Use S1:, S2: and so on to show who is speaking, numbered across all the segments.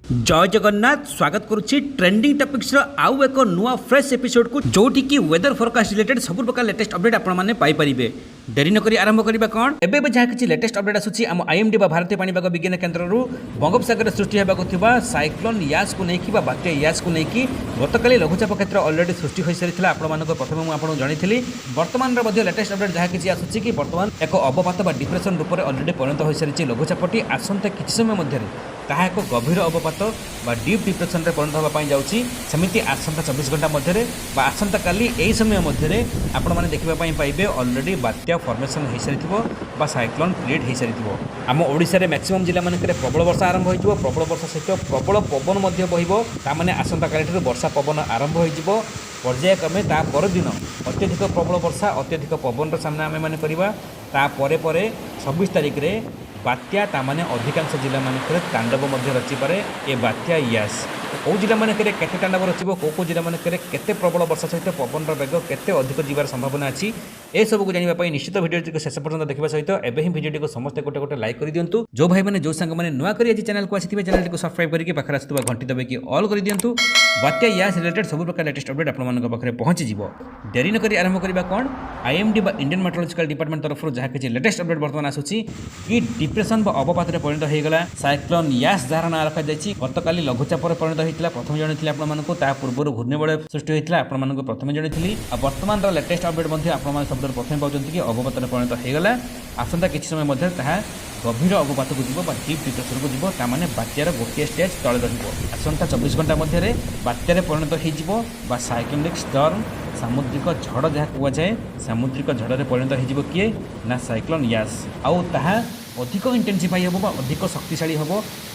S1: जय जगन्नाथ स्वागत करुच्ची trending topics आउ एक नुआ फ्रेश एपिसोड को जोटी की वेदर फोरकास्ट रिलेटेड सब प्रकार लेटेस्ट अपडेट आपण माने पाई परिबे। डेरी नकरी आरंभ करबा कोन एबे जहाँ किछि लेटेस्ट अपडेट आसुछि आम आईएमडी बा भारतीय पाणीपाग विज्ञान केन्द्र रु बंगोपसागर सृष्टि हेबाक थिबा साइक्लोन यास को नेकी बा बात्या यास को नेकी गतकाली लघुचाप क्षेत्र ऑलरेडी सृष्टि होई सारिथिला आपण मानको प्रथम मु आपण जणैथिली। वर्तमान रो मध्ये लेटेस्ट अपडेट जहाँ किछि आसुछि कि वर्तमान एक अवपात बा डिप्रेशन रूप में ऑलरेडी परिणत होई सारिछि। लघुचापटी आसंता किछि समय मध्ये ताहा एक गभीर अवपात बा डीप डिप्रेशन रे परिणत होबा पई जाउछि। सेमिति आसंता 24 घंटा मध्ये बा आसंता काली एई समय मध्ये आपण माने देखिबा पई पाइबे ऑलरेडी बात्या फॉर्मेशन होई सारिथिबो बा साइक्लोन क्रिएट होई सारिथिबो। आम ओडिसा रे मैक्सिमम जिला मानकरे प्रबल वर्षा आरंभ होइजिवो। प्रबल वर्षा सहित प्रबल पवन मध्ये बहिबो। ता माने आसंता काली वर्षा पवन आरंभ होइजिवो। पर्यायक्रमे ता पर दिन अत्यधिक प्रबल वर्षा अत्यधिक पवन सामना आमे माने करिबा। ता परे परे 26 तारिख रे बात्या तामाने अधिकांश जिला मानकरे तांडव मध्य रचिपारे ए बात्या यास। कौ जिला मानकरे केते तांडव रचिबो को जिला मानकरे केते प्रबल वर्षा सहित पवन वेग केते अधिक जीवार संभावना अछि ए सब को जानिबा पई निश्चित वीडियो को शेष पर्यंत देखिबा सहित एबे ही वीडियो को समस्त गोटे गोटे लाइक कर दियंतु। जो भाई माने जो संग माने नुआ करी आज चैनल को आसीथिबे चैनल को सब्सक्राइब करके पाखर आसुबा घंटी दबे कि ऑल कर दियंतु। बात्या यास रिलेटेड सब प्रकार लेटेस्ट अपडेट आपण मानक पाखरे पहुंची जिवो। देरी न करी आरंभ करबा कोन आईएमडी बा इंडियन मेट्रोलॉजिकल डिपार्टमेंट तरफ जहाँ किछि लेटेस्ट अपडेट वर्तमान आसुछि कि डिप्रेशन बा अवपात रे परिणत हो गला साइक्लोन यास जार ना रखा जायछि। गतकाली लघुचाप रे परिणत होइतिला प्रथम जणैथिले आपण मानक ता पूर्वरु घूर्णिबळ सृष्टि होइतिला आपण मानक प्रथम जणैथिली। आ वर्तमान रो लेटेस्ट अपडेट मध्ये आपण मान शब्द प्रथम पाउछन्ति कि अवपात रे परिणत हो गला। आसंता किछि समय मध्ये ताहा गभीर अवपात को जीव डीप डिप्रेशन को जीव तामाने बात्यार गोटे स्टेज तले रहिबो। आसंता 24 घंटा मध्ये बात्यार परिणत हो साइक्लोनिक स्टर्म सामुद्रिक झड़ जहाँ कह जाए सामुद्रिक झड़े परिणत हो किए ना साइक्लोन यास। आउ ताहा अधिक इंटेंसिफाई हम अधिक शक्तिशाली हम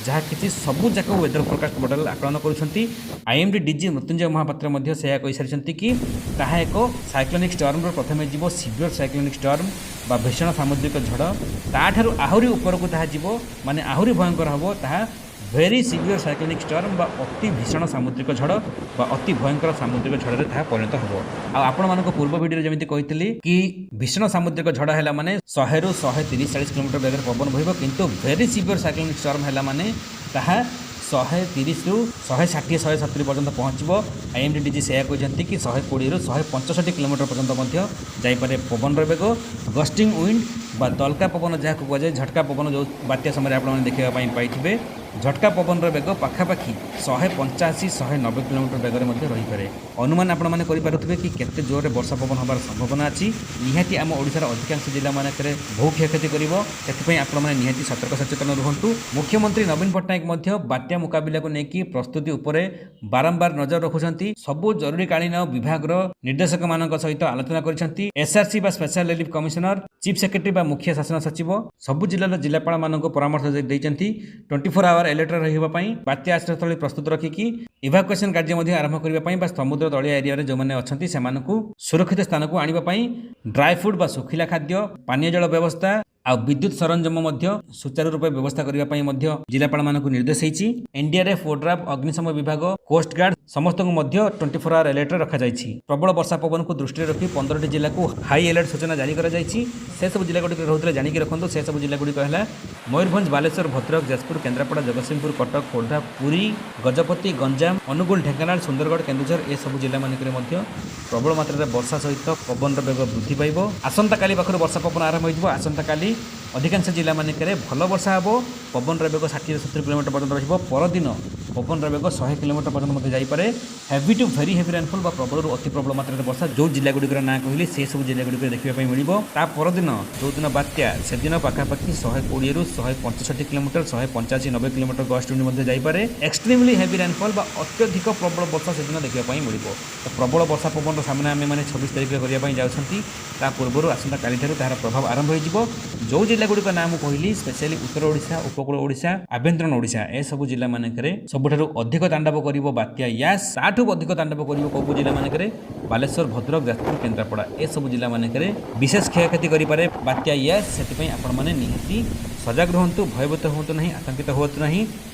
S1: जहाँ कि सबू जाक वेदर फोरकास्ट मॉडल आकलन करुँच। आईएमडी डीजी मृत्युंजय महापात्र से कही सारी कि ताहा एक साइक्लोनिक स्टर्म प्रथम जीव सीवियर साइक्लोनिक स्टर्म बा भीषण सामुद्रिक झड़ ताठारू आहरी उपरकू ताहा जीव माने आहरी भयंकर हम ताहा भेरी सीवियर साइक्लोनिक स्टर्म बा अति भीषण सामुद्रिक झड़ बा अति भयंकर सामुद्रिक झड़े ताहा परिणत हो। आपण मानक पूर्व वीडियो जमी कही कि भीषण सामुद्रिक झड़ है माने 100 ରୁ 130-40 किलोमीटर बेगर पवन बहिबो किंतु भेरी सीवियर साइक्लोनिक स्टर्म है माने ताहा 130 ରୁ 160-170 पर्यंत पहुँचो। आईएमडी डीजी से कहते कि 120 ରୁ 165 किलोमीटर पर्यंत जापे पवन वेग गस्टिंग विंड बा दलका पवन जहाँ को कहुए झटका पवन जो बात्या समय आप देखापी पाइबे। झटका पवन वेग पाखापाखि 185-190 किलोमीटर बेगर रही पारे। अनुमान आपण मैंने करेंगे कि केते जोर वर्षा पवन हमार संभावना अच्छी। निहाती आम ओडिशार अधिकांश जिला मानक बहु क्षयक्षति कर आपने निहाती सतर्क सचेतन रुहतु। मुख्यमंत्री नवीन पट्टनायक बात्या मुकाबिला को लेकिन प्रस्तुति उपरे बारंबार नजर रखुंट। सबू जरूरीकालीन विभाग निर्देशक मान सहित आलोचना कर एसआरसी बा special relief commissioner chief secretary बा मुख्य शासन सचिव सबू जिलार जिलापाल मान परामर्श देते 24 आवर अलर्ट रही बात्या आश्रयस्थली प्रस्तुत रखिकी इवाकुएसन कार्य आरंभ करने समुद्र तलिया एरिया जो मैंने अच्छा से सुरक्षित स्थान को आने ड्राई फुड बा सुखिला खाद्य पानीय जल व्यवस्था आ विद्युत सरंजाम सुचारू रूप व्यवस्था करने जिलापाल मानक निर्देश होती। एनडीआरएफ ओड्राफ अग्निशम विभाग कोस्ट गार्ड समस्त को 24 आवर अलर्ट रखा जायछि। प्रबल वर्षा पवन को दृष्टि रखी 15टी जिला को हाई अलर्ट सूचना जारी करा जायछि। से सब जिला गुड़ी रोते जानिक रखु। से सब जिला गुड़िक है मयूरभंज बालेश्वर भद्रक जाजपुर केन्द्रापड़ा जगतसिंहपुर कटक खोर्धा पुरी गजपति गंजाम अनुगुल ढेंकानाल सुंदरगढ़ केन्दुझर ए सब जिला मानक प्रबल मात्रा वर्षा सहित पवन वेग वृद्धि पाइब। आसंता काली पाखर वर्षा पवन आरंभ हो। आसंता काली अधिकांश जिला मानकरे भल वर्षा हे पवन वेग 60-70 किलोमीटर पर्यंत रही। परदिन पवन वेग 100 किलोमीटर पर्यंत जापे। Heavy to very heavy rainfall बा प्रबल अति प्रबल मात्रा वर्षा जो जिला गुड़िकर ना कहली से सब जिला गुड़िक देखा मिल। परदिन जो दिन बात्या से दिन पाखापाखि 120 ରୁ 165 किलोमीटर 185-90 किलोमीटर गस्ट विंड जापे। एक्सट्रीमली हेवी रेनफॉल बा अत्यधिक प्रबल वर्षा से दिन देखा मिल। तो प्रबल वर्षा पवन सामना आम मैंने 26 तारिख करने जाऊँगी। पूर्व आसंता काली तार प्रभाव आरंभ हो। जो जिला गुड़िक नाम कहली स्पेशली उत्तर ओडिशा उपकूल ओडिशा आभ्यंतरण ओडिशा ए सब जिला मानकरे सबुठारु अधिक तांडव करिवो बात्या यास। ताठू अधिक तांडव करिवो कोकू जिला मानकरे बालेश्वर भद्रक जाजपुर केन्द्रापड़ा ए सब जिला मानकरे विशेष क्षयक्षति करें बात्या यस से आपण मैंने निहाती सजग रुहतु भयभीत हूँ ना आतंकित हूँ ना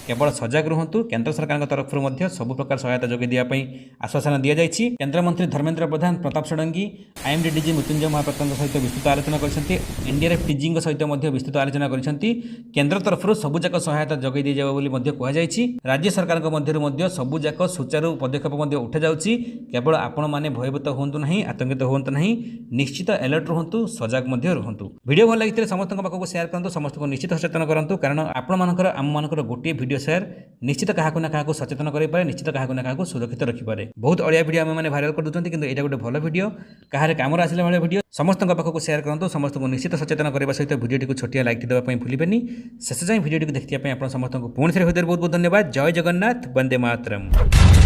S1: केवल सजग रुहतु केन्द्र सरकार तरफ सब प्रकार सहायता जोगे देवाई आश्वासन दि जाएगी केन्द्रमंत्री धर्मेन्द्र प्रधान प्रताप षडंगी आईएमडी डीजी मृत्युंजय महापात्र सहित विस्तृत आलोचना करते एनडीआरएफ डीजी सहित विस्तृत आलोचना करते केन्द्र तरफ सबूक सहायता जोगे दी जाए राज्य सरकार मध्य सबूक सुचारू पदक्षेप उठा जाऊँगी केवल आपण मैंने भयभीत हूँ ना आतंकित हूँ ना निश्चित अलर्ट रुहतु सजग रुहतु वीडियो भल लगी समस्त पाखक सेयार करूँ समस्त को निश्चित सचेतन करूँ कारण आपंकर आम मानकर गोटे वीडियो सेयार निश्चित क्या क्या सचेतन करें निश्चित क्या क्या सुरक्षित रखिपारे बहुत अड़िया वीडियो आम मैंने भाइराल कर दूसरी कि यहाँ गोटे भल वीडियो कहार कम आसला भाई वीडियो समस्त पाखक सेयार करूँ समस्त को निश्चित सचेतन करने सहित वीडियो छोटिया लाइक देवाई भूलें शेष जाए वीडियो देखिए आप समस्त को पुणी थे बहुत बहुत धन्यवाद जय जगन्नाथ वंदे मातरम।